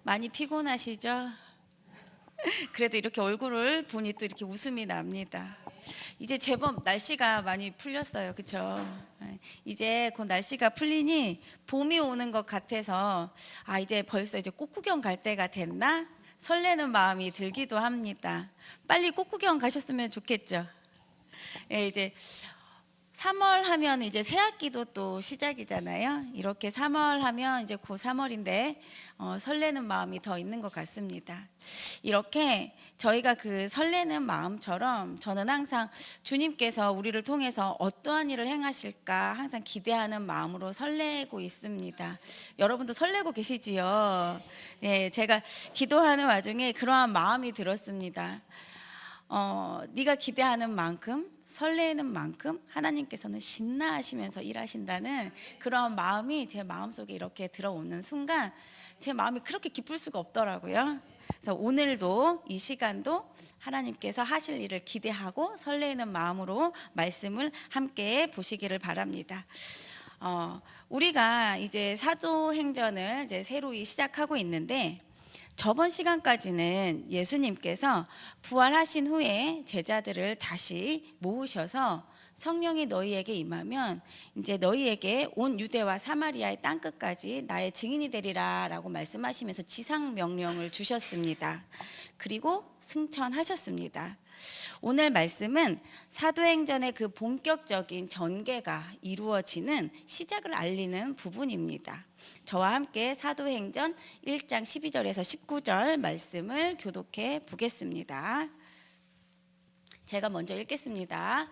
많이 피곤하시죠? 그래도 이렇게 얼굴을 보니 또 이렇게 웃음이 납니다. 이제 제법 날씨가 많이 풀렸어요. 그렇죠? 이제 곧 날씨가 풀리니 봄이 오는 것 같아서 이제 벌써 이제 꽃구경 갈 때가 됐나? 설레는 마음이 들기도 합니다. 빨리 꽃구경 가셨으면 좋겠죠. 예, 이제 3월 하면 이제 새학기도 또 시작이잖아요. 이렇게 3월 하면 이제 곧 3월인데 설레는 마음이 더 있는 것 같습니다. 이렇게 저희가 그 설레는 마음처럼 저는 항상 주님께서 우리를 통해서 어떠한 일을 행하실까 항상 기대하는 마음으로 설레고 있습니다. 여러분도 설레고 계시지요? 네, 제가 기도하는 와중에 그러한 마음이 들었습니다. 네가 기대하는 만큼 설레는 만큼 하나님께서는 신나하시면서 일하신다는 그런 마음이 제 마음속에 이렇게 들어오는 순간 제 마음이 그렇게 기쁠 수가 없더라고요. 그래서 오늘도 이 시간도 하나님께서 하실 일을 기대하고 설레는 마음으로 말씀을 함께 보시기를 바랍니다. 우리가 이제 사도행전을 이제 새로이 시작하고 있는데 저번 시간까지는 예수님께서 부활하신 후에 제자들을 다시 모으셔서 성령이 너희에게 임하면 이제 너희에게 온 유대와 사마리아의 땅끝까지 나의 증인이 되리라 라고 말씀하시면서 지상 명령을 주셨습니다. 그리고 승천하셨습니다. 오늘 말씀은 사도행전의 그 본격적인 전개가 이루어지는 시작을 알리는 부분입니다. 저와 함께 사도행전 1장 12절에서 19절 말씀을 교독해 보겠습니다. 제가 먼저 읽겠습니다.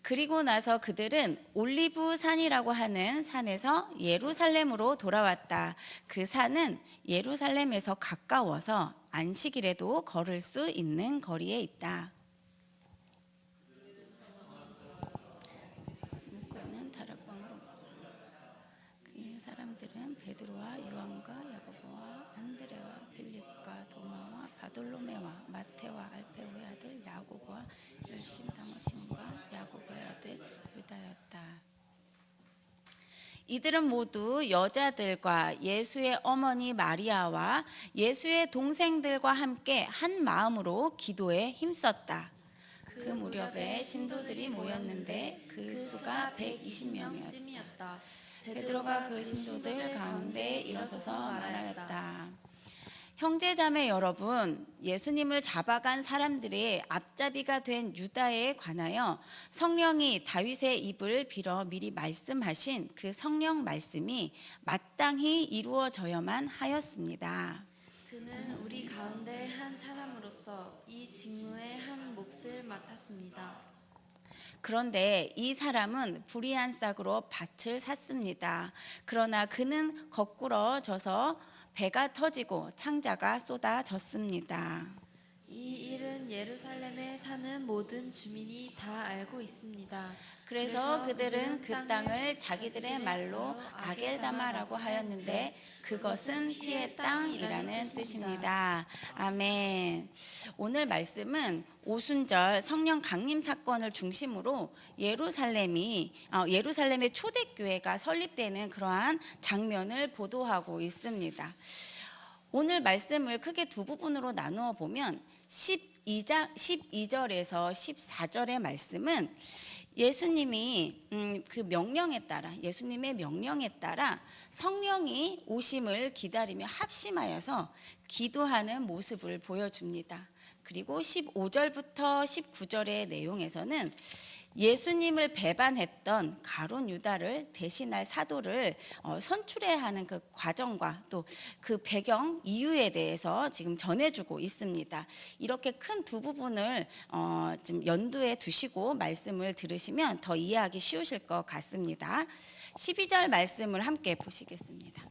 그리고 나서 그들은 올리브 산이라고 하는 산에서 예루살렘으로 돌아왔다. 그 산은 예루살렘에서 가까워서 안식일에도 걸을 수 있는 거리에 있다. 사람들은 베드로와 요한과 야고보와 안드레와 빌립과 도마와 바돌로메와 마테와 알페오의 아들 야고보와 열심당한 시몬과 야고보의 아들 유다였다. 이들은 모두 여자들과 예수의 어머니 마리아와 예수의 동생들과 함께 한 마음으로 기도에 힘썼다. 그 무렵에 신도들이 모였는데 그 수가 120명이었다. 베드로가 그 신도들 가운데 일어서서 말하였다. 형제자매 여러분, 예수님을 잡아간 사람들의 앞잡이가 된 유다에 관하여 성령이 다윗의 입을 빌어 미리 말씀하신 그 성령 말씀이 마땅히 이루어져야만 하였습니다. 그는 우리 가운데 한 사람으로서 이 직무의 한 몫을 맡았습니다. 그런데 이 사람은 불의한 싹으로 밭을 샀습니다. 그러나 그는 거꾸러져서 배가 터지고 창자가 쏟아졌습니다. 이 일은 예루살렘에 사는 모든 주민이 다 알고 있습니다. 그래서 그들은 그 땅을 자기들의 말로 아겔다마라고 하였는데 그것은 피의 땅이라는 뜻입니다. 아멘. 오늘 말씀은 오순절 성령 강림 사건을 중심으로 예루살렘의 초대교회가 설립되는 그러한 장면을 보도하고 있습니다. 오늘 말씀을 크게 두 부분으로 나누어 보면 12절에서 14절의 말씀은 예수님이 예수님의 명령에 따라 성령이 오심을 기다리며 합심하여서 기도하는 모습을 보여줍니다. 그리고 15절부터 19절의 내용에서는 예수님을 배반했던 가룟 유다를 대신할 사도를 선출해야 하는 그 과정과 또 그 배경 이유에 대해서 지금 전해주고 있습니다. 이렇게 큰 두 부분을 좀 연두에 두시고 말씀을 들으시면 더 이해하기 쉬우실 것 같습니다. 12절 말씀을 함께 보시겠습니다.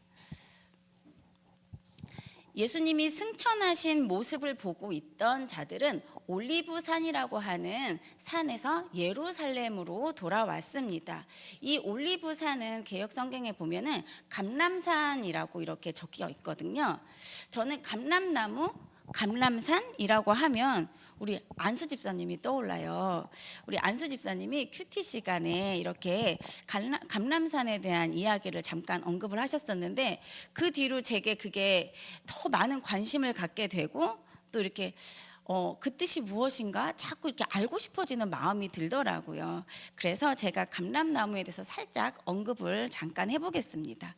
예수님이 승천하신 모습을 보고 있던 자들은 올리브 산이라고 하는 산에서 예루살렘으로 돌아왔습니다. 이 올리브 산은 개역 성경에 보면은 감람산이라고 이렇게 적혀 있거든요. 저는 감람나무 감람산이라고 하면 우리 안수 집사님이 떠올라요. 우리 안수 집사님이 큐티 시간에 이렇게 감람산에 대한 이야기를 잠깐 언급을 하셨었는데 그 뒤로 제게 그게 더 많은 관심을 갖게 되고 또 이렇게 그 뜻이 무엇인가 자꾸 이렇게 알고 싶어지는 마음이 들더라고요. 그래서 제가 감람나무에 대해서 살짝 언급을 잠깐 해보겠습니다.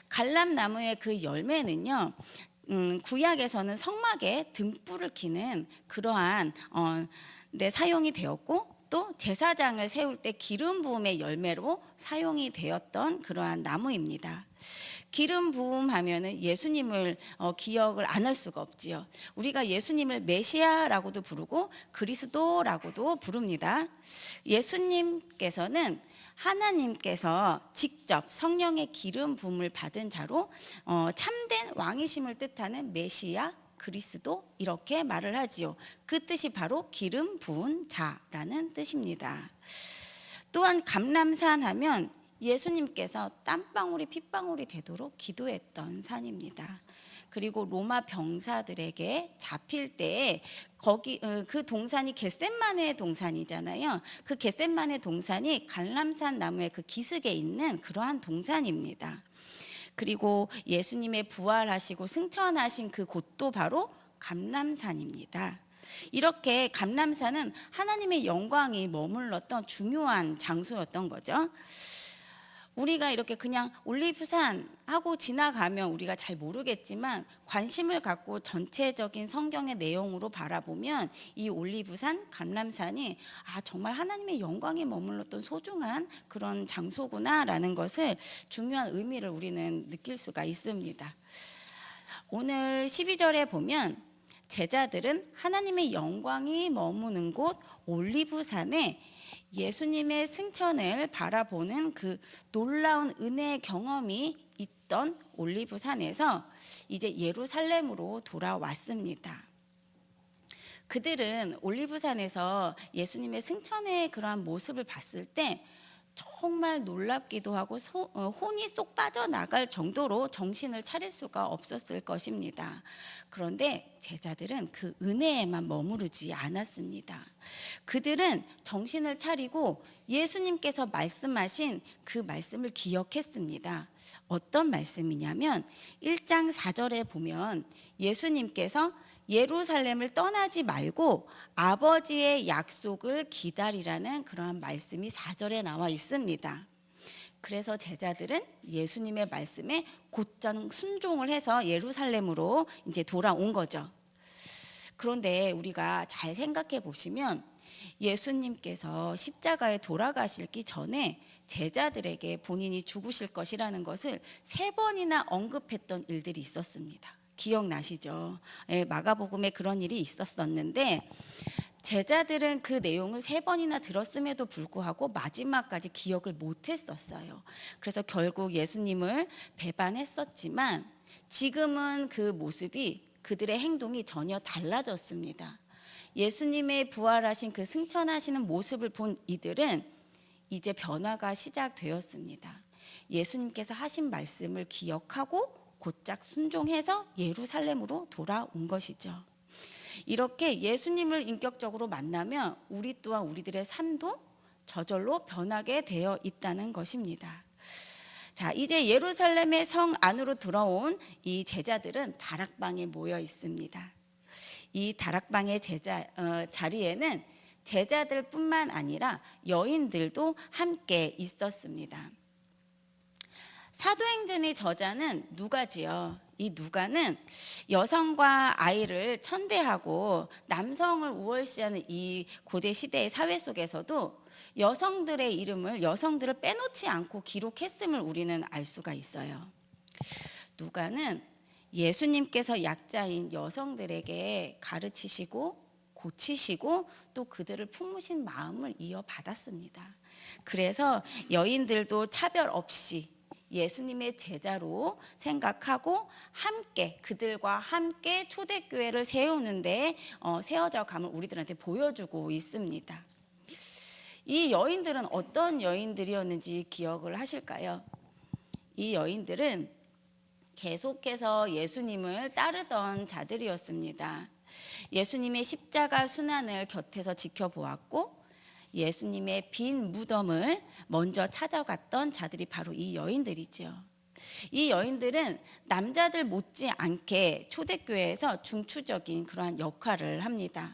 감람나무의 그 열매는요, 구약에서는 성막에 등불을 켜는 그러한 사용이 되었고, 또 제사장을 세울 때 기름 부음의 열매로 사용이 되었던 그러한 나무입니다. 기름 부음 하면은 예수님을 기억을 안 할 수가 없지요. 우리가 예수님을 메시아라고도 부르고 그리스도라고도 부릅니다. 예수님께서는 하나님께서 직접 성령의 기름 부음을 받은 자로 참된 왕이심을 뜻하는 메시아, 그리스도 이렇게 말을 하지요. 그 뜻이 바로 기름 부은 자라는 뜻입니다. 또한 감람산 하면 예수님께서 땀방울이 핏방울이 되도록 기도했던 산입니다. 그리고 로마 병사들에게 잡힐 때 거기 그 동산이 겟셋마네 동산이잖아요. 그 겟셋마네 동산이 감람산 나무의 그 기슭에 있는 그러한 동산입니다. 그리고 예수님의 부활하시고 승천하신 그 곳도 바로 감람산입니다. 이렇게 감람산은 하나님의 영광이 머물렀던 중요한 장소였던 거죠. 우리가 이렇게 그냥 올리브산 하고 지나가면 우리가 잘 모르겠지만 관심을 갖고 전체적인 성경의 내용으로 바라보면 이 올리브산, 감람산이 정말 하나님의 영광이 머물렀던 소중한 그런 장소구나라는 것을 중요한 의미를 우리는 느낄 수가 있습니다. 오늘 12절에 보면 제자들은 하나님의 영광이 머무는 곳 올리브산에 예수님의 승천을 바라보는 그 놀라운 은혜의 경험이 있던 올리브산에서 이제 예루살렘으로 돌아왔습니다. 그들은 올리브산에서 예수님의 승천의 그러한 모습을 봤을 때 정말 놀랍기도 하고 혼이 쏙 빠져나갈 정도로 정신을 차릴 수가 없었을 것입니다. 그런데 제자들은 그 은혜에만 머무르지 않았습니다. 그들은 정신을 차리고 예수님께서 말씀하신 그 말씀을 기억했습니다. 어떤 말씀이냐면 1장 4절에 보면 예수님께서 예루살렘을 떠나지 말고 아버지의 약속을 기다리라는 그러한 말씀이 4절에 나와 있습니다. 그래서 제자들은 예수님의 말씀에 곧장 순종을 해서 예루살렘으로 이제 돌아온 거죠. 그런데 우리가 잘 생각해 보시면 예수님께서 십자가에 돌아가시기 전에 제자들에게 본인이 죽으실 것이라는 것을 3번이나 언급했던 일들이 있었습니다. 기억나시죠? 마가복음에 그런 일이 있었었는데 제자들은 그 내용을 3번이나 들었음에도 불구하고 마지막까지 기억을 못했었어요. 그래서 결국 예수님을 배반했었지만 지금은 그 모습이 그들의 행동이 전혀 달라졌습니다. 예수님의 부활하신 그 승천하시는 모습을 본 이들은 이제 변화가 시작되었습니다. 예수님께서 하신 말씀을 기억하고 곧장 순종해서 예루살렘으로 돌아온 것이죠. 이렇게 예수님을 인격적으로 만나면 우리 또한 우리들의 삶도 저절로 변하게 되어 있다는 것입니다. 자, 이제 예루살렘의 성 안으로 들어온 이 제자들은 다락방에 모여 있습니다. 이 다락방의 자리에는 제자들뿐만 아니라 여인들도 함께 있었습니다. 사도행전의 저자는 누가지요. 이 누가는 여성과 아이를 천대하고 남성을 우월시하는 이 고대 시대의 사회 속에서도 여성들을 빼놓지 않고 기록했음을 우리는 알 수가 있어요. 누가는 예수님께서 약자인 여성들에게 가르치시고 고치시고 또 그들을 품으신 마음을 이어받았습니다. 그래서 여인들도 차별 없이 예수님의 제자로 생각하고 함께 그들과 함께 초대교회를 세우는데 세워져 감을 우리들한테 보여주고 있습니다. 이 여인들은 어떤 여인들이었는지 기억을 하실까요? 이 여인들은 계속해서 예수님을 따르던 자들이었습니다. 예수님의 십자가 순환을 곁에서 지켜보았고 예수님의 빈 무덤을 먼저 찾아갔던 자들이 바로 이 여인들이죠. 이 여인들은 남자들 못지않게 초대교회에서 중추적인 그러한 역할을 합니다.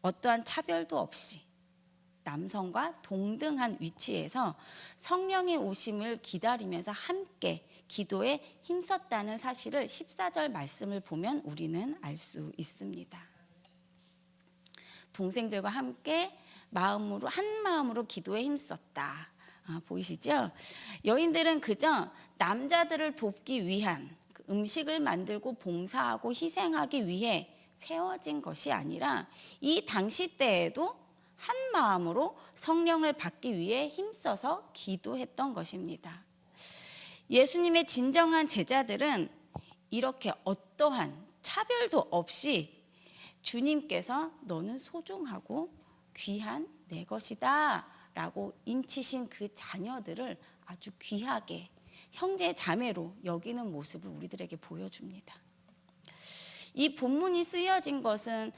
어떠한 차별도 없이 남성과 동등한 위치에서 성령의 오심을 기다리면서 함께 기도에 힘썼다는 사실을 14절 말씀을 보면 우리는 알 수 있습니다. 동생들과 함께 한 마음으로 기도에 힘썼다. 보이시죠? 여인들은 그저 남자들을 돕기 위한 음식을 만들고 봉사하고 희생하기 위해 세워진 것이 아니라 이 당시 때에도 한 마음으로 성령을 받기 위해 힘써서 기도했던 것입니다. 예수님의 진정한 제자들은 이렇게 어떠한 차별도 없이 주님께서 너는 소중하고 귀한 내 것이다 라고 인치신 그 자녀들을 아주 귀하게 형제 자매로 여기는 모습을 우리들에게 보여줍니다. 이 본문이 쓰여진 것은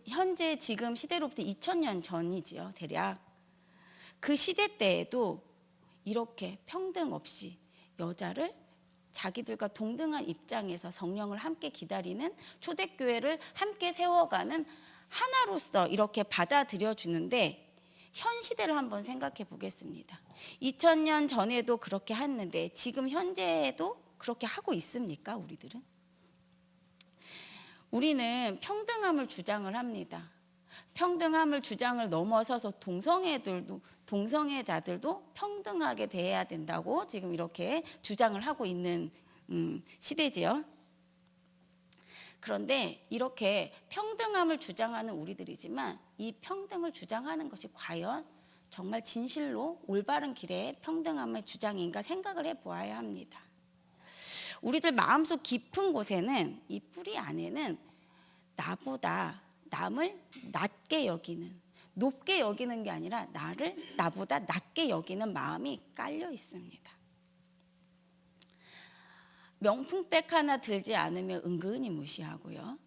현재 지금 시대로부터 2000년 전이지요. 대략 그 시대 때에도 이렇게 평등 없이 여자를 자기들과 동등한 입장에서 성령을 함께 기다리는 초대교회를 함께 세워가는 하나로서 이렇게 받아들여 주는데 현 시대를 한번 생각해 보겠습니다. 2000년 전에도 그렇게 했는데 지금 현재에도 그렇게 하고 있습니까? 우리는 평등함을 주장을 합니다. 평등함을 주장을 넘어서서 동성애자들도 평등하게 대해야 된다고 지금 이렇게 주장을 하고 있는 시대지요. 그런데 이렇게 평등함을 주장하는 우리들이지만 이 평등을 주장하는 것이 과연 정말 진실로 올바른 길의 평등함의 주장인가 생각을 해보아야 합니다. 우리들 마음속 깊은 곳에는 이 뿌리 안에는 나보다 남을 낮게 여기는, 높게 여기는 게 아니라 나보다 낮게 여기는 마음이 깔려 있습니다. 명품백 하나 들지 않으면 은근히 무시하고요.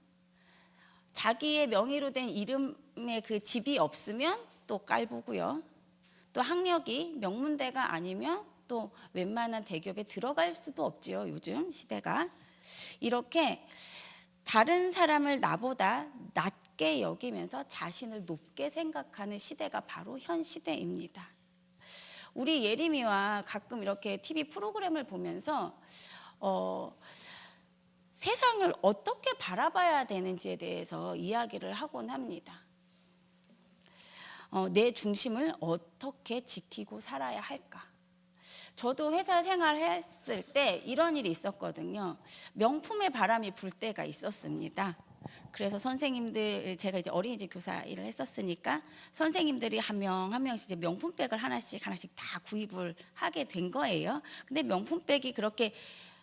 자기의 명의로 된 이름의 그 집이 없으면 또 깔보고요. 또 학력이 명문대가 아니면 또 웬만한 대기업에 들어갈 수도 없지요. 요즘 시대가. 이렇게 다른 사람을 나보다 낮게 여기면서 자신을 높게 생각하는 시대가 바로 현 시대입니다. 우리 예림이와 가끔 이렇게 TV 프로그램을 보면서 세상을 어떻게 바라봐야 되는지에 대해서 이야기를 하곤 합니다. 내 중심을 어떻게 지키고 살아야 할까? 저도 회사 생활했을 때 이런 일이 있었거든요. 명품의 바람이 불 때가 있었습니다. 그래서 선생님들, 제가 이제 어린이집 교사 일을 했었으니까 선생님들이 한 명씩 이제 명품백을 하나씩 다 구입을 하게 된 거예요. 근데 명품백이 그렇게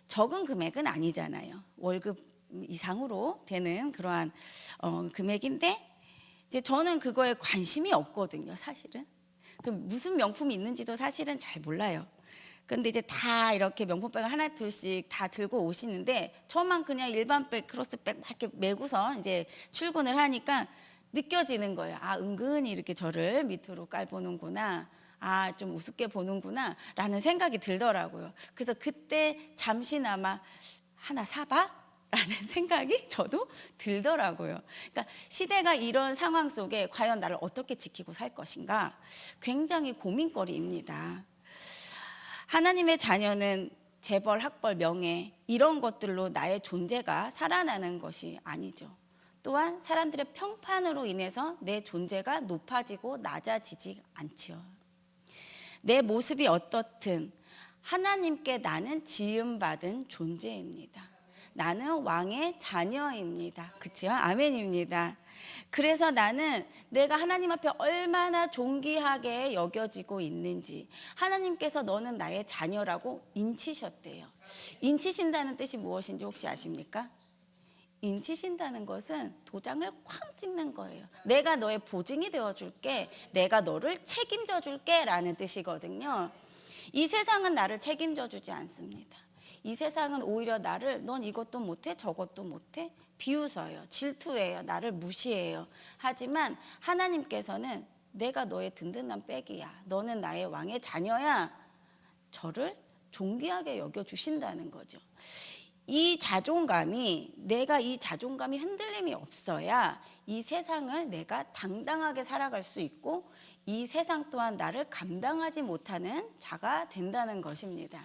적은 금액은 아니잖아요. 월급 이상으로 되는 그러한 금액인데 이제 저는 그거에 관심이 없거든요, 사실은. 그 무슨 명품이 있는지도 사실은 잘 몰라요. 그런데 이제 다 이렇게 명품백을 하나 둘씩 다 들고 오시는데 저만 그냥 일반백, 크로스백 막 이렇게 메고서 이제 출근을 하니까 느껴지는 거예요. 아, 은근히 이렇게 저를 밑으로 깔보는구나. 아, 좀 우습게 보는구나 라는 생각이 들더라고요. 그래서 그때 잠시나마 하나 사봐? 라는 생각이 저도 들더라고요. 그러니까 시대가 이런 상황 속에 과연 나를 어떻게 지키고 살 것인가 굉장히 고민거리입니다. 하나님의 자녀는 재벌, 학벌, 명예 이런 것들로 나의 존재가 살아나는 것이 아니죠. 또한 사람들의 평판으로 인해서 내 존재가 높아지고 낮아지지 않지요. 내 모습이 어떻든 하나님께 나는 지음받은 존재입니다. 나는 왕의 자녀입니다. 그렇죠? 아멘입니다. 그래서 나는 내가 하나님 앞에 얼마나 존귀하게 여겨지고 있는지 하나님께서 너는 나의 자녀라고 인치셨대요. 인치신다는 뜻이 무엇인지 혹시 아십니까? 인치신다는 것은 도장을 쾅 찍는 거예요. 내가 너의 보증이 되어줄게, 내가 너를 책임져 줄게 라는 뜻이거든요. 이 세상은 나를 책임져 주지 않습니다. 이 세상은 오히려 나를 넌 이것도 못해 저것도 못해 비웃어요. 질투해요. 나를 무시해요. 하지만 하나님께서는 내가 너의 든든한 백이야. 너는 나의 왕의 자녀야. 저를 존귀하게 여겨주신다는 거죠. 이 자존감이 내가 이 자존감이 흔들림이 없어야 이 세상을 내가 당당하게 살아갈 수 있고 이 세상 또한 나를 감당하지 못하는 자가 된다는 것입니다.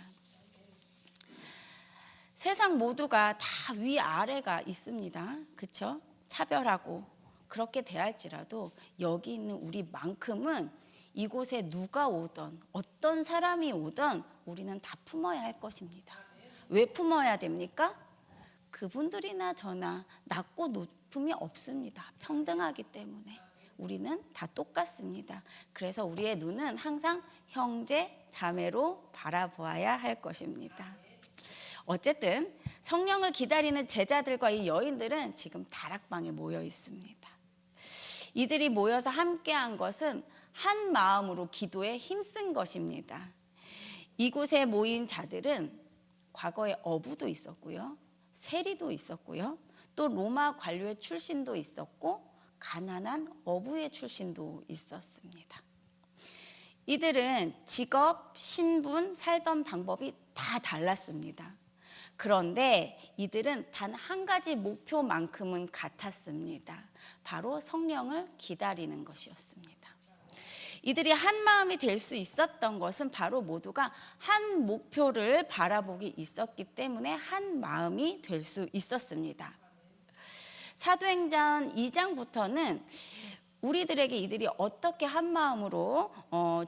세상 모두가 다 위아래가 있습니다. 그렇죠? 차별하고 그렇게 대할지라도 여기 있는 우리만큼은 이곳에 누가 오던 어떤 사람이 오던 우리는 다 품어야 할 것입니다. 왜 품어야 됩니까? 그분들이나 저나 낮고 높음이 없습니다. 평등하기 때문에 우리는 다 똑같습니다. 그래서 우리의 눈은 항상 형제, 자매로 바라보아야 할 것입니다. 어쨌든 성령을 기다리는 제자들과 이 여인들은 지금 다락방에 모여 있습니다. 이들이 모여서 함께한 것은 한 마음으로 기도에 힘쓴 것입니다. 이곳에 모인 자들은 과거에 어부도 있었고요, 세리도 있었고요, 또 로마 관료의 출신도 있었고 가난한 어부의 출신도 있었습니다. 이들은 직업, 신분, 살던 방법이 다 달랐습니다. 그런데 이들은 단 한 가지 목표만큼은 같았습니다. 바로 성령을 기다리는 것이었습니다. 이들이 한 마음이 될 수 있었던 것은 바로 모두가 한 목표를 바라보기 있었기 때문에 한 마음이 될 수 있었습니다. 사도행전 2장부터는 우리들에게 이들이 어떻게 한 마음으로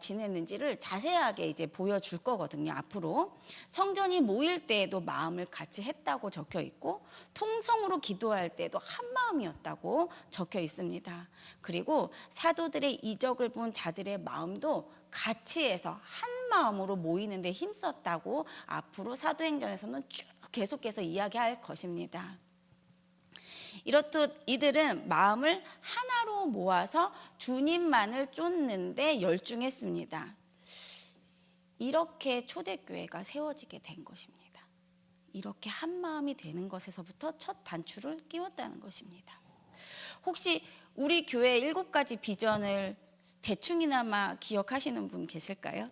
지냈는지를 자세하게 이제 보여줄 거거든요. 앞으로 성전이 모일 때에도 마음을 같이 했다고 적혀 있고 통성으로 기도할 때도 한 마음이었다고 적혀 있습니다. 그리고 사도들의 이적을 본 자들의 마음도 같이 해서 한 마음으로 모이는 데 힘썼다고 앞으로 사도행전에서는 쭉 계속해서 이야기할 것입니다. 이렇듯 이들은 마음을 하나로 모아서 주님만을 쫓는데 열중했습니다. 이렇게 초대교회가 세워지게 된 것입니다. 이렇게 한 마음이 되는 것에서부터 첫 단추를 끼웠다는 것입니다. 혹시 우리 교회의 7가지 비전을 대충이나마 기억하시는 분 계실까요?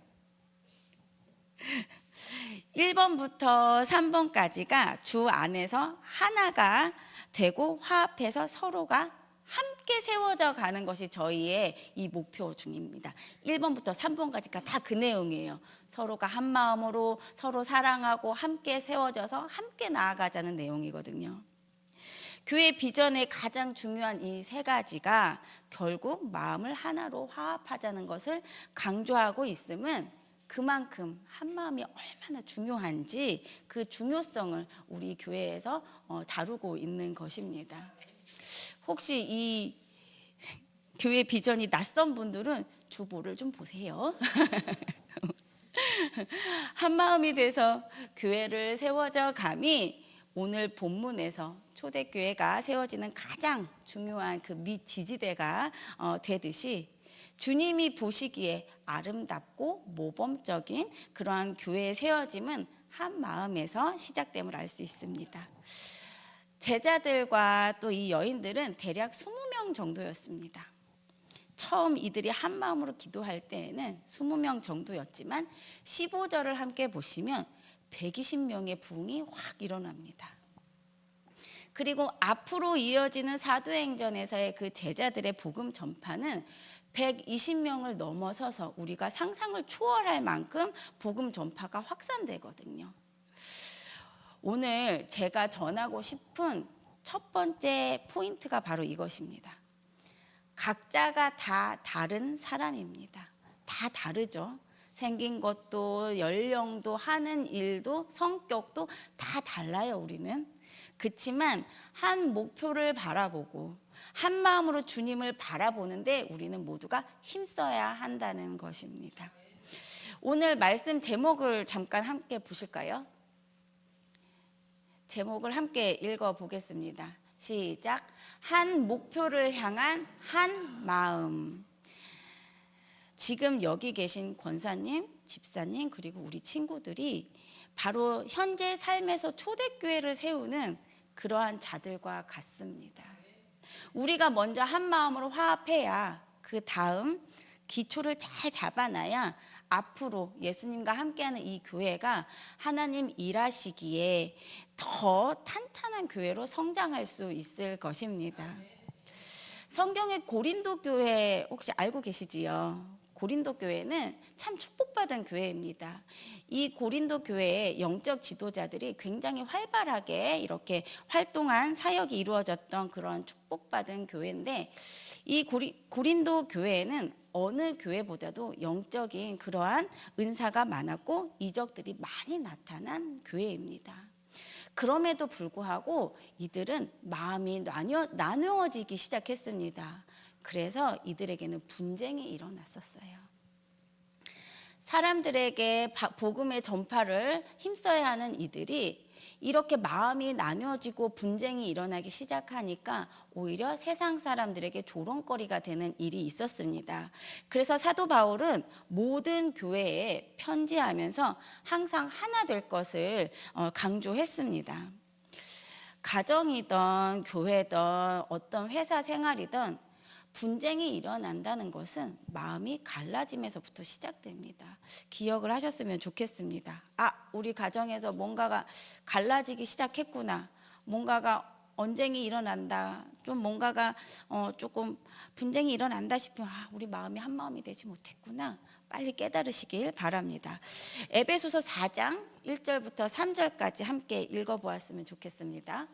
1번부터 3번까지가 주 안에서 하나가 되고 화합해서 서로가 함께 세워져 가는 것이 저희의 이 목표 중입니다. 1번부터 3번까지가 다 그 내용이에요. 서로가 한 마음으로 서로 사랑하고 함께 세워져서 함께 나아가자는 내용이거든요. 교회 비전의 가장 중요한 이 3가지가 결국 마음을 하나로 화합하자는 것을 강조하고 있음은 그만큼 한 마음이 얼마나 중요한지 그 중요성을 우리 교회에서 다루고 있는 것입니다. 혹시 이 교회 비전이 낯선 분들은 주보를 좀 보세요. 한 마음이 돼서 교회를 세워져 감이 오늘 본문에서 초대교회가 세워지는 가장 중요한 그 밑지지대가 되듯이 주님이 보시기에 아름답고 모범적인 그러한 교회의 세워짐은 한 마음에서 시작됨을 알 수 있습니다. 제자들과 또 이 여인들은 대략 20명 정도였습니다. 처음 이들이 한 마음으로 기도할 때에는 20명 정도였지만 15절을 함께 보시면 120명의 부흥이 확 일어납니다. 그리고 앞으로 이어지는 사도행전에서의 그 제자들의 복음 전파는 120명을 넘어서서 우리가 상상을 초월할 만큼 복음 전파가 확산되거든요. 오늘 제가 전하고 싶은 첫 번째 포인트가 바로 이것입니다. 각자가 다 다른 사람입니다. 다 다르죠. 생긴 것도 연령도 하는 일도 성격도 다 달라요. 우리는. 그렇지만 한 목표를 바라보고 한 마음으로 주님을 바라보는데 우리는 모두가 힘써야 한다는 것입니다. 오늘 말씀 제목을 잠깐 함께 보실까요? 제목을 함께 읽어보겠습니다. 시작. 한 목표를 향한 한 마음. 지금 여기 계신 권사님, 집사님, 그리고 우리 친구들이 바로 현재 삶에서 초대교회를 세우는 그러한 자들과 같습니다. 우리가 먼저 한 마음으로 화합해야 그 다음 기초를 잘 잡아놔야 앞으로 예수님과 함께하는 이 교회가 하나님 일하시기에 더 탄탄한 교회로 성장할 수 있을 것입니다. 성경의 고린도 교회 혹시 알고 계시지요? 고린도 교회는 참 축복받은 교회입니다. 이 고린도 교회의 영적 지도자들이 굉장히 활발하게 이렇게 활동한 사역이 이루어졌던 그런 축복받은 교회인데, 이 고린도 교회에는 어느 교회보다도 영적인 그러한 은사가 많았고 이적들이 많이 나타난 교회입니다. 그럼에도 불구하고 이들은 마음이 나누어지기 시작했습니다. 그래서 이들에게는 분쟁이 일어났었어요. 사람들에게 복음의 전파를 힘써야 하는 이들이 이렇게 마음이 나누어지고 분쟁이 일어나기 시작하니까 오히려 세상 사람들에게 조롱거리가 되는 일이 있었습니다. 그래서 사도 바울은 모든 교회에 편지하면서 항상 하나 될 것을 강조했습니다. 가정이든 교회든 어떤 회사 생활이든 분쟁이 일어난다는 것은 마음이 갈라짐에서부터 시작됩니다. 기억을 하셨으면 좋겠습니다. 우리 가정에서 뭔가가 갈라지기 시작했구나. 뭔가가 언쟁이 일어난다. 좀 뭔가가 조금 분쟁이 일어난다 싶으면 우리 마음이 한 마음이 되지 못했구나. 빨리 깨달으시길 바랍니다. 에베소서 4장 1절부터 3절까지 함께 읽어보았으면 좋겠습니다.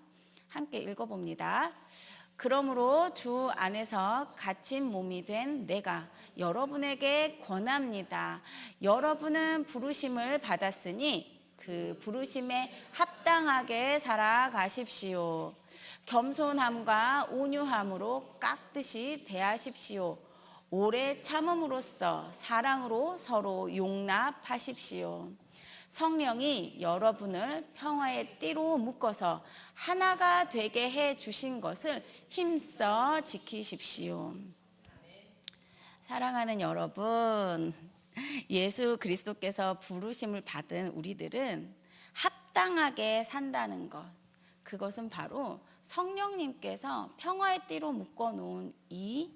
함께 읽어봅니다. 그러므로 주 안에서 갇힌 몸이 된 내가 여러분에게 권합니다. 여러분은 부르심을 받았으니 그 부르심에 합당하게 살아가십시오. 겸손함과 온유함으로 깍듯이 대하십시오. 오래 참음으로써 사랑으로 서로 용납하십시오. 성령이 여러분을 평화의 띠로 묶어서 하나가 되게 해 주신 것을 힘써 지키십시오. 사랑하는 여러분, 예수 그리스도께서 부르심을 받은 우리들은 합당하게 산다는 것, 그것은 바로 성령님께서 평화의 띠로 묶어 놓은 이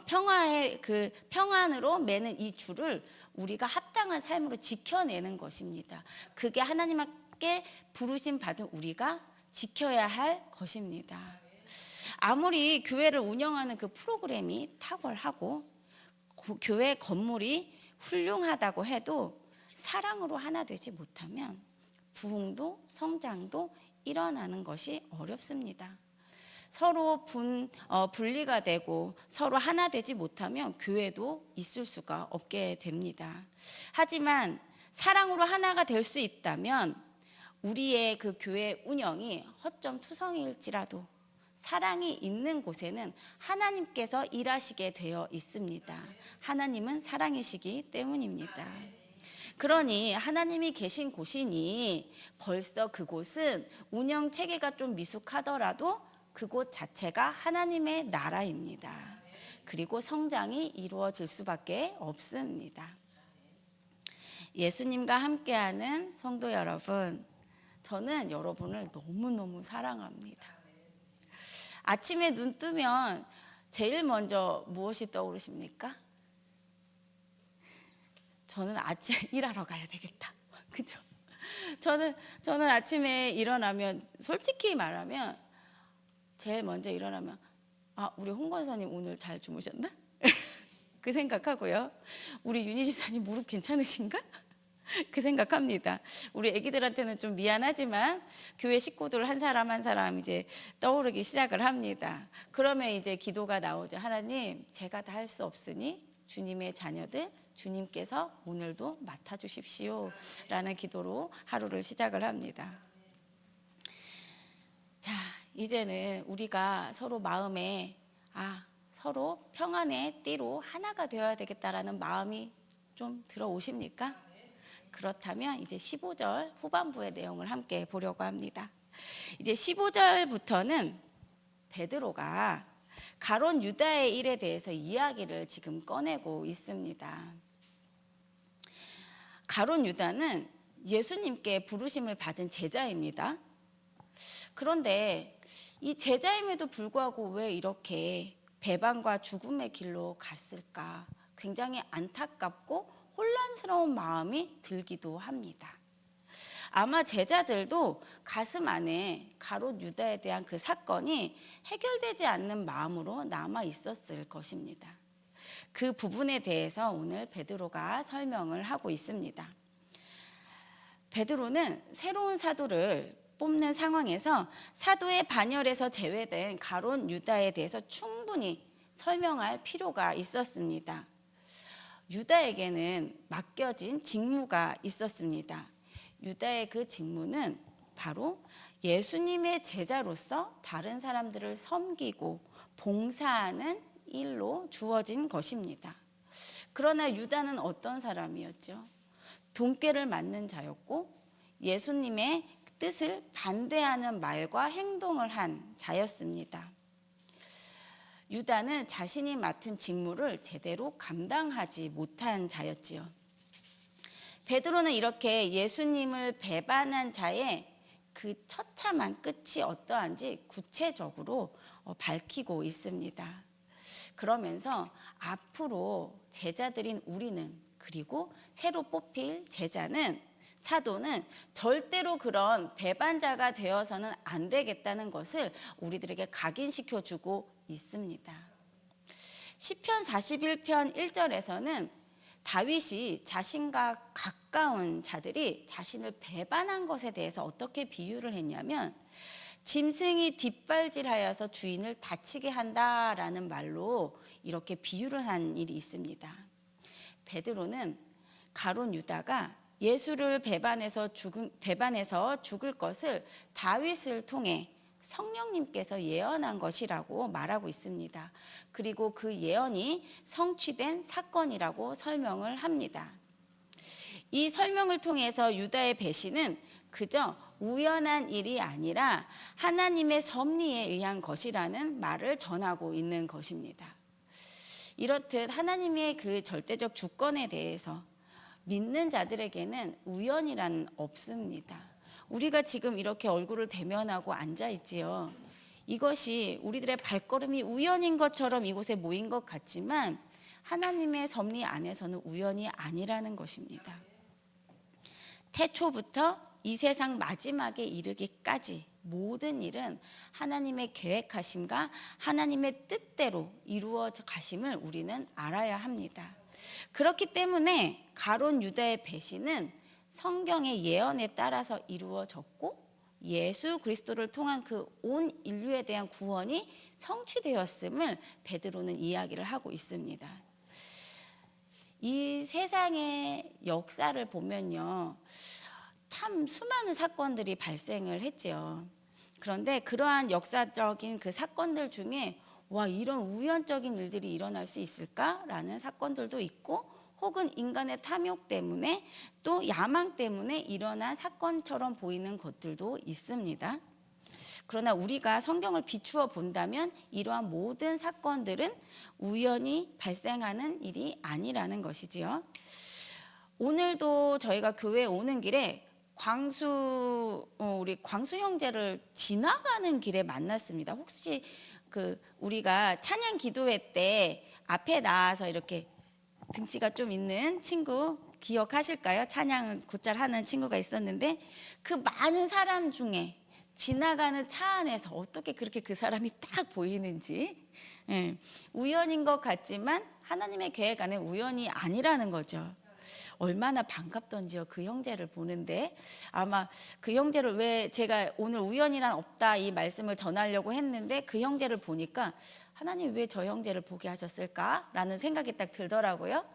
평화의 그 평안으로 매는 이 줄을 우리가 합당한 삶으로 지켜내는 것입니다. 그게 하나님께 부르심 받은 우리가 지켜야 할 것입니다. 아무리 교회를 운영하는 그 프로그램이 탁월하고 교회 건물이 훌륭하다고 해도 사랑으로 하나 되지 못하면 부흥도 성장도 일어나는 것이 어렵습니다. 서로 분리가 되고 서로 하나 되지 못하면 교회도 있을 수가 없게 됩니다. 하지만 사랑으로 하나가 될 수 있다면 우리의 그 교회 운영이 허점투성이일지라도 사랑이 있는 곳에는 하나님께서 일하시게 되어 있습니다. 하나님은 사랑이시기 때문입니다. 그러니 하나님이 계신 곳이니 벌써 그곳은 운영 체계가 좀 미숙하더라도 그곳 자체가 하나님의 나라입니다. 그리고 성장이 이루어질 수밖에 없습니다. 예수님과 함께하는 성도 여러분, 저는 여러분을 너무너무 사랑합니다. 아침에 눈 뜨면 제일 먼저 무엇이 떠오르십니까? 저는 아침에 일하러 가야 되겠다. 그죠? 저는 아침에 일어나면 솔직히 말하면 제일 먼저 일어나면 우리 홍 권사님 오늘 잘 주무셨나? 그 생각하고요. 우리 윤희 집사님 무릎 괜찮으신가? 그 생각합니다. 우리 애기들한테는 좀 미안하지만 교회 식구들 한 사람 한 사람 이제 떠오르기 시작을 합니다. 그러면 이제 기도가 나오죠. 하나님, 제가 다 할 수 없으니 주님의 자녀들 주님께서 오늘도 맡아주십시오 라는 기도로 하루를 시작을 합니다. 자, 이제는 우리가 서로 마음에 서로 평안의 띠로 하나가 되어야 되겠다라는 마음이 좀 들어오십니까? 그렇다면 이제 15절 후반부의 내용을 함께 보려고 합니다. 이제 15절부터는 베드로가 가론 유다의 일에 대해서 이야기를 지금 꺼내고 있습니다. 가론 유다는 예수님께 부르심을 받은 제자입니다. 그런데 이 제자임에도 불구하고 왜 이렇게 배반과 죽음의 길로 갔을까? 굉장히 안타깝고 혼란스러운 마음이 들기도 합니다. 아마 제자들도 가슴 안에 가롯 유다에 대한 그 사건이 해결되지 않는 마음으로 남아 있었을 것입니다. 그 부분에 대해서 오늘 베드로가 설명을 하고 있습니다. 베드로는 새로운 사도를 뽑는 상황에서 사도의 반열에서 제외된 가롯 유다에 대해서 충분히 설명할 필요가 있었습니다. 유다에게는 맡겨진 직무가 있었습니다. 유다의 그 직무는 바로 예수님의 제자로서 다른 사람들을 섬기고 봉사하는 일로 주어진 것입니다. 그러나 유다는 어떤 사람이었죠? 돈꾀를 맞는 자였고 예수님의 뜻을 반대하는 말과 행동을 한 자였습니다. 유다는 자신이 맡은 직무를 제대로 감당하지 못한 자였지요. 베드로는 이렇게 예수님을 배반한 자의 그 처참한 끝이 어떠한지 구체적으로 밝히고 있습니다. 그러면서 앞으로 제자들인 우리는, 그리고 새로 뽑힐 제자는, 사도는 절대로 그런 배반자가 되어서는 안 되겠다는 것을 우리들에게 각인시켜주고 있습니다. 시편 41편 1절에서는 다윗이 자신과 가까운 자들이 자신을 배반한 것에 대해서 어떻게 비유를 했냐면, 짐승이 뒷발질하여서 주인을 다치게 한다라는 말로 이렇게 비유를 한 일이 있습니다. 베드로는 가롯 유다가 예수를 배반해서 죽을 것을 다윗을 통해 성령님께서 예언한 것이라고 말하고 있습니다. 그리고 그 예언이 성취된 사건이라고 설명을 합니다. 이 설명을 통해서 유다의 배신은 그저 우연한 일이 아니라 하나님의 섭리에 의한 것이라는 말을 전하고 있는 것입니다. 이렇듯 하나님의 그 절대적 주권에 대해서 믿는 자들에게는 우연이란 없습니다. 우리가 지금 이렇게 얼굴을 대면하고 앉아 있지요. 이것이 우리들의 발걸음이 우연인 것처럼 이곳에 모인 것 같지만 하나님의 섭리 안에서는 우연이 아니라는 것입니다. 태초부터 이 세상 마지막에 이르기까지 모든 일은 하나님의 계획하심과 하나님의 뜻대로 이루어져 가심을 우리는 알아야 합니다. 그렇기 때문에 가롯 유다의 배신은 성경의 예언에 따라서 이루어졌고 예수 그리스도를 통한 그 온 인류에 대한 구원이 성취되었음을 베드로는 이야기를 하고 있습니다. 이 세상의 역사를 보면요, 참 수많은 사건들이 발생을 했지요. 그런데 그러한 역사적인 그 사건들 중에 와, 이런 우연적인 일들이 일어날 수 있을까라는 사건들도 있고, 혹은 인간의 탐욕 때문에 또 야망 때문에 일어난 사건처럼 보이는 것들도 있습니다. 그러나 우리가 성경을 비추어 본다면 이러한 모든 사건들은 우연히 발생하는 일이 아니라는 것이지요. 오늘도 저희가 교회에 오는 길에 우리 광수 형제를 지나가는 길에 만났습니다. 혹시 우리가 찬양 기도회 때 앞에 나와서 이렇게 등치가 좀 있는 친구 기억하실까요? 찬양을 곧잘 하는 친구가 있었는데 그 많은 사람 중에 지나가는 차 안에서 어떻게 그렇게 그 사람이 딱 보이는지, 우연인 것 같지만 하나님의 계획 안에 우연이 아니라는 거죠. 얼마나 반갑던지요, 그 형제를 보는데. 아마 그 형제를 왜 제가 오늘 우연이란 없다 이 말씀을 전하려고 했는데 그 형제를 보니까 하나님 왜 저 형제를 보게 하셨을까라는 생각이 딱 들더라고요.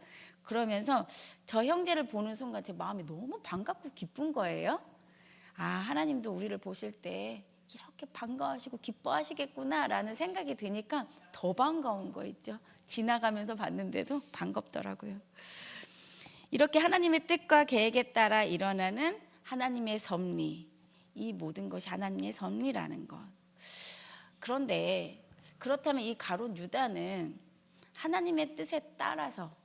그러면서 저 형제를 보는 순간 제 마음이 너무 반갑고 기쁜 거예요. 아, 하나님도 우리를 보실 때 이렇게 반가워하시고 기뻐하시겠구나라는 생각이 드니까 더 반가운 거 있죠. 지나가면서 봤는데도 반갑더라고요. 이렇게 하나님의 뜻과 계획에 따라 일어나는 하나님의 섭리, 이 모든 것이 하나님의 섭리라는 것. 그런데 그렇다면 이 가롯 유다는 하나님의 뜻에 따라서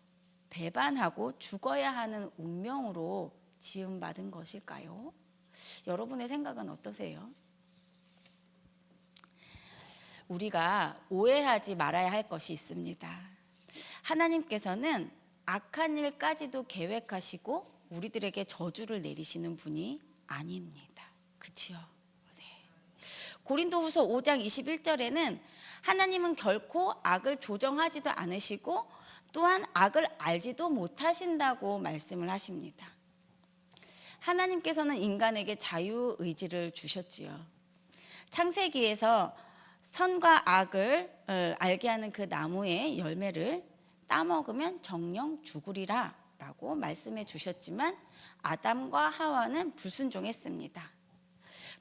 배반하고 죽어야 하는 운명으로 지음받은 것일까요? 여러분의 생각은 어떠세요? 우리가 오해하지 말아야 할 것이 있습니다. 하나님께서는 악한 일까지도 계획하시고 우리들에게 저주를 내리시는 분이 아닙니다. 그치요? 네. 고린도후서 5장 21절에는 하나님은 결코 악을 조정하지도 않으시고 또한 악을 알지도 못하신다고 말씀을 하십니다. 하나님께서는 인간에게 자유의지를 주셨지요. 창세기에서 선과 악을 알게 하는 그 나무의 열매를 따먹으면 정령 죽으리라 라고 말씀해 주셨지만 아담과 하와는 불순종했습니다.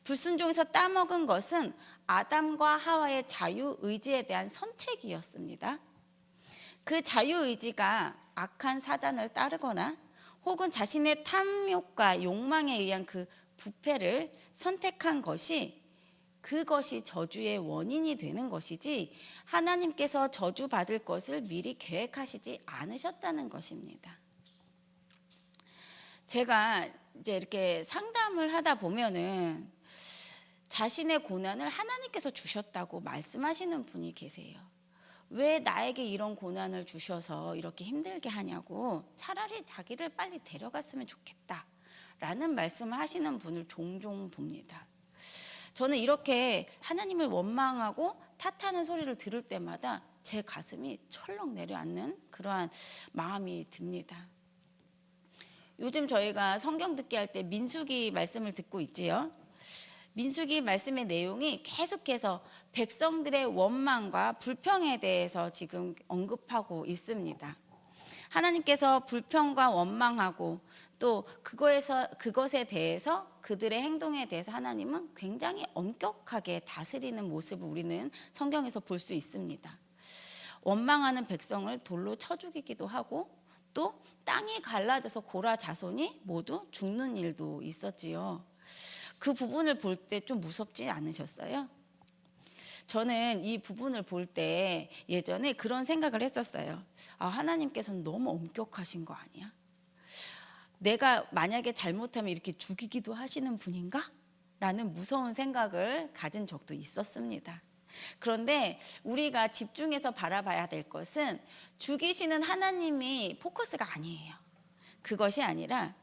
불순종해서 따먹은 것은 아담과 하와의 자유의지에 대한 선택이었습니다. 그 자유의지가 악한 사단을 따르거나 혹은 자신의 탐욕과 욕망에 의한 그 부패를 선택한 것이 그것이 저주의 원인이 되는 것이지 하나님께서 저주받을 것을 미리 계획하시지 않으셨다는 것입니다. 제가 이제 이렇게 상담을 하다 보면은 자신의 고난을 하나님께서 주셨다고 말씀하시는 분이 계세요. 왜 나에게 이런 고난을 주셔서 이렇게 힘들게 하냐고, 차라리 자기를 빨리 데려갔으면 좋겠다 라는 말씀을 하시는 분을 종종 봅니다. 저는 이렇게 하나님을 원망하고 탓하는 소리를 들을 때마다 제 가슴이 철렁 내려앉는 그러한 마음이 듭니다. 요즘 저희가 성경 듣기 할 때 민수기 말씀을 듣고 있지요. 민수기 말씀의 내용이 계속해서 백성들의 원망과 불평에 대해서 지금 언급하고 있습니다. 하나님께서 불평과 원망하고 또 그것에 대해서 그들의 행동에 대해서 하나님은 굉장히 엄격하게 다스리는 모습을 우리는 성경에서 볼 수 있습니다. 원망하는 백성을 돌로 쳐 죽이기도 하고 또 땅이 갈라져서 고라 자손이 모두 죽는 일도 있었지요. 그 부분을 볼 때 좀 무섭지 않으셨어요? 저는 이 부분을 볼 때 예전에 그런 생각을 했었어요. 하나님께서는 너무 엄격하신 거 아니야? 내가 만약에 잘못하면 이렇게 죽이기도 하시는 분인가? 라는 무서운 생각을 가진 적도 있었습니다. 그런데 우리가 집중해서 바라봐야 될 것은 죽이시는 하나님이 포커스가 아니에요. 그것이 아니라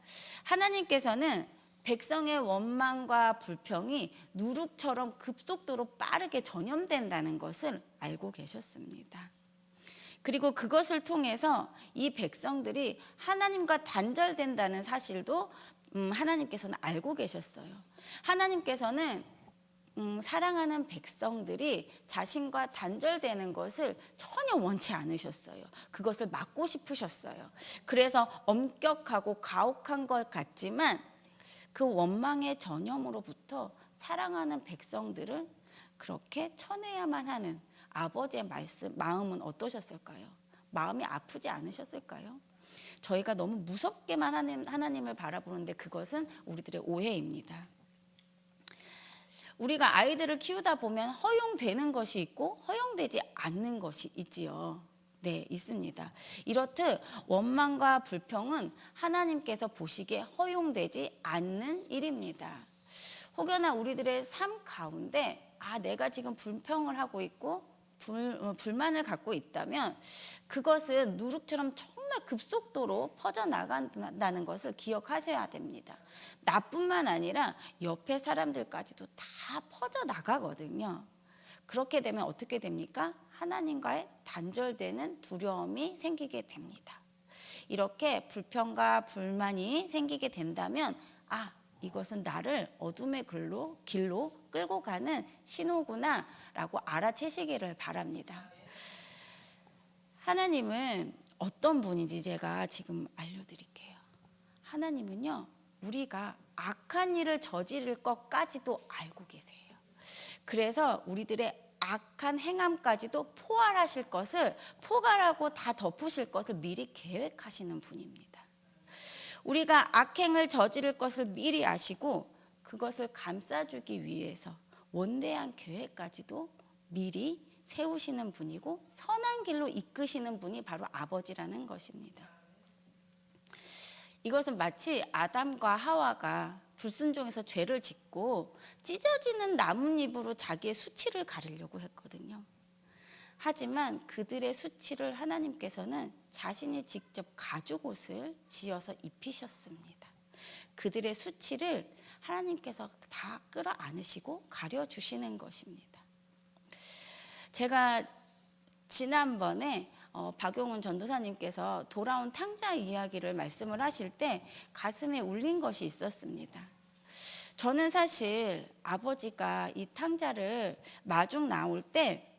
하나님께서는 백성의 원망과 불평이 누룩처럼 급속도로 빠르게 전염된다는 것을 알고 계셨습니다. 그리고 그것을 통해서 이 백성들이 하나님과 단절된다는 사실도 하나님께서는 알고 계셨어요. 하나님께서는 사랑하는 백성들이 자신과 단절되는 것을 전혀 원치 않으셨어요. 그것을 막고 싶으셨어요. 그래서 엄격하고 가혹한 것 같지만 그 원망의 전염으로부터 사랑하는 백성들을 그렇게 쳐내야만 하는 아버지의 마음은 어떠셨을까요? 마음이 아프지 않으셨을까요? 저희가 너무 무섭게만 하나님을 바라보는데 그것은 우리들의 오해입니다. 우리가 아이들을 키우다 보면 허용되는 것이 있고 허용되지 않는 것이 있지요. 네, 있습니다. 이렇듯 원망과 불평은 하나님께서 보시기에 허용되지 않는 일입니다. 혹여나 우리들의 삶 가운데 내가 지금 불평을 하고 있고 불만을 갖고 있다면 그것은 누룩처럼 정말 급속도로 퍼져나간다는 것을 기억하셔야 됩니다. 나뿐만 아니라 옆에 사람들까지도 다 퍼져나가거든요. 그렇게 되면 어떻게 됩니까? 하나님과의 단절되는 두려움이 생기게 됩니다. 이렇게 불평과 불만이 생기게 된다면 이것은 나를 어둠의 길로 끌고 가는 신호구나 라고 알아채시기를 바랍니다. 하나님은 어떤 분인지 제가 지금 알려드릴게요. 하나님은요, 우리가 악한 일을 저지를 것까지도 알고 계세요. 그래서 우리들의 악한 행함까지도 포괄하실 것을, 포괄하고 다 덮으실 것을 미리 계획하시는 분입니다. 우리가 악행을 저지를 것을 미리 아시고 그것을 감싸주기 위해서 원대한 계획까지도 미리 세우시는 분이고 선한 길로 이끄시는 분이 바로 아버지라는 것입니다. 이것은 마치 아담과 하와가 불순종해서 죄를 짓고 찢어지는 나뭇잎으로 자기의 수치를 가리려고 했거든요. 하지만 그들의 수치를 하나님께서는 자신이 직접 가죽옷을 지어서 입히셨습니다. 그들의 수치를 하나님께서 다 끌어안으시고 가려주시는 것입니다. 제가 지난번에 박용훈 전도사님께서 돌아온 탕자 이야기를 말씀을 하실 때 가슴에 울린 것이 있었습니다. 저는 사실 아버지가 이 탕자를 마중 나올 때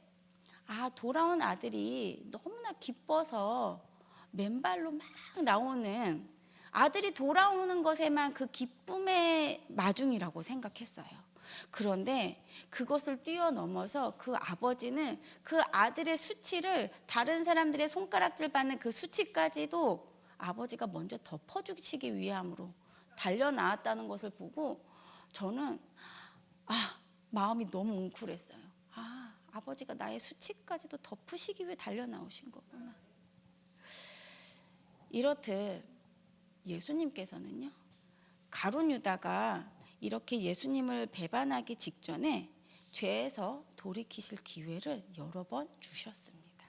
돌아온 아들이 너무나 기뻐서 맨발로 막 나오는, 아들이 돌아오는 것에만 그 기쁨의 마중이라고 생각했어요. 그런데 그것을 뛰어넘어서 그 아버지는 그 아들의 수치를, 다른 사람들의 손가락질 받는 그 수치까지도 아버지가 먼저 덮어주시기 위함으로 달려나왔다는 것을 보고 저는 마음이 너무 웅크랬어요. 아버지가 나의 수치까지도 덮으시기 위해 달려나오신 거구나. 이렇듯 예수님께서는요, 가룟 유다가 이렇게 예수님을 배반하기 직전에 죄에서 돌이키실 기회를 여러 번 주셨습니다.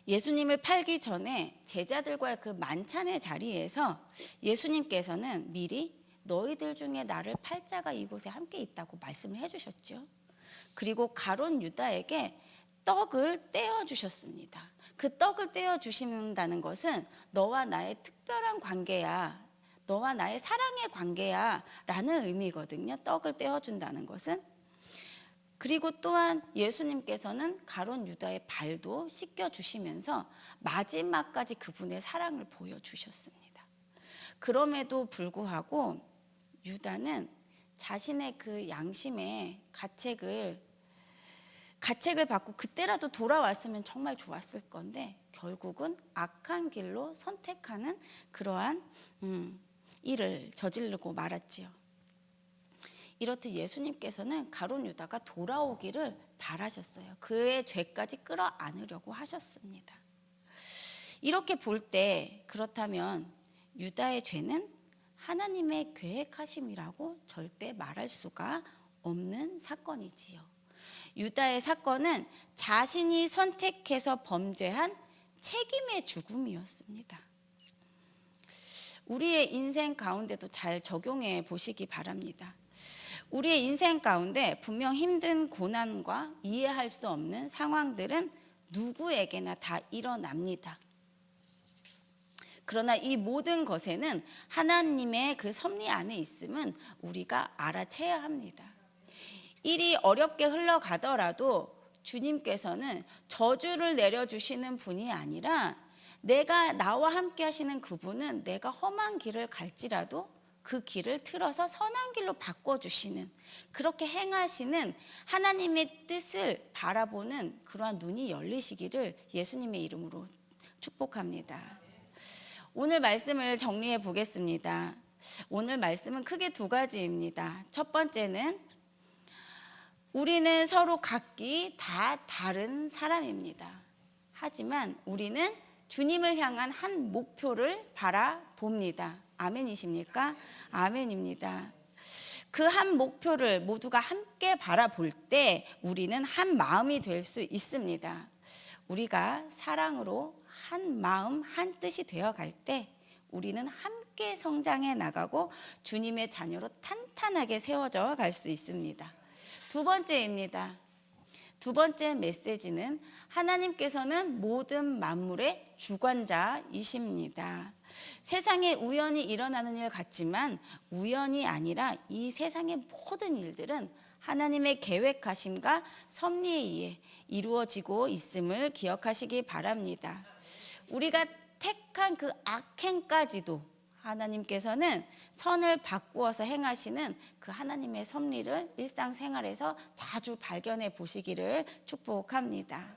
예수님을 팔기 전에 제자들과의 그 만찬의 자리에서 예수님께서는 미리 너희들 중에 나를 팔 자가 이곳에 함께 있다고 말씀을 해주셨죠. 그리고 가룟 유다에게 떡을 떼어주셨습니다. 그 떡을 떼어주신다는 것은 너와 나의 특별한 관계야, 너와 나의 사랑의 관계야 라는 의미거든요. 떡을 떼어준다는 것은. 그리고 또한 예수님께서는 가룟 유다의 발도 씻겨주시면서 마지막까지 그분의 사랑을 보여주셨습니다. 그럼에도 불구하고 유다는 자신의 그 양심의 가책을 받고 그때라도 돌아왔으면 정말 좋았을 건데 결국은 악한 길로 선택하는 그러한 일을 저지르고 말았지요. 이렇듯 예수님께서는 가룟 유다가 돌아오기를 바라셨어요. 그의 죄까지 끌어안으려고 하셨습니다. 이렇게 볼 때 그렇다면 유다의 죄는 하나님의 계획하심이라고 절대 말할 수가 없는 사건이지요. 유다의 사건은 자신이 선택해서 범죄한 책임의 죽음이었습니다. 우리의 인생 가운데도 잘 적용해 보시기 바랍니다. 우리의 인생 가운데 분명 힘든 고난과 이해할 수 없는 상황들은 누구에게나 다 일어납니다. 그러나 이 모든 것에는 하나님의 그 섭리 안에 있음은 우리가 알아채야 합니다. 일이 어렵게 흘러가더라도 주님께서는 저주를 내려주시는 분이 아니라 나와 함께 하시는 그분은 내가 험한 길을 갈지라도 그 길을 틀어서 선한 길로 바꿔주시는, 그렇게 행하시는 하나님의 뜻을 바라보는 그러한 눈이 열리시기를 예수님의 이름으로 축복합니다. 오늘 말씀을 정리해 보겠습니다. 오늘 말씀은 크게 두 가지입니다. 첫 번째는 우리는 서로 각기 다 다른 사람입니다. 하지만 우리는 주님을 향한 한 목표를 바라봅니다. 아멘이십니까? 아멘입니다. 그 한 목표를 모두가 함께 바라볼 때 우리는 한 마음이 될 수 있습니다. 우리가 사랑으로 한 마음 한 뜻이 되어갈 때 우리는 함께 성장해 나가고 주님의 자녀로 탄탄하게 세워져 갈 수 있습니다. 두 번째입니다. 두 번째 메시지는 하나님께서는 모든 만물의 주관자이십니다. 세상에 우연히 일어나는 일 같지만 우연이 아니라 이 세상의 모든 일들은 하나님의 계획하심과 섭리에 의해 이루어지고 있음을 기억하시기 바랍니다. 우리가 택한 그 악행까지도 하나님께서는 선을 바꾸어서 행하시는 그 하나님의 섭리를 일상생활에서 자주 발견해 보시기를 축복합니다.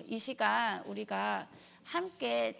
이 시간 우리가 함께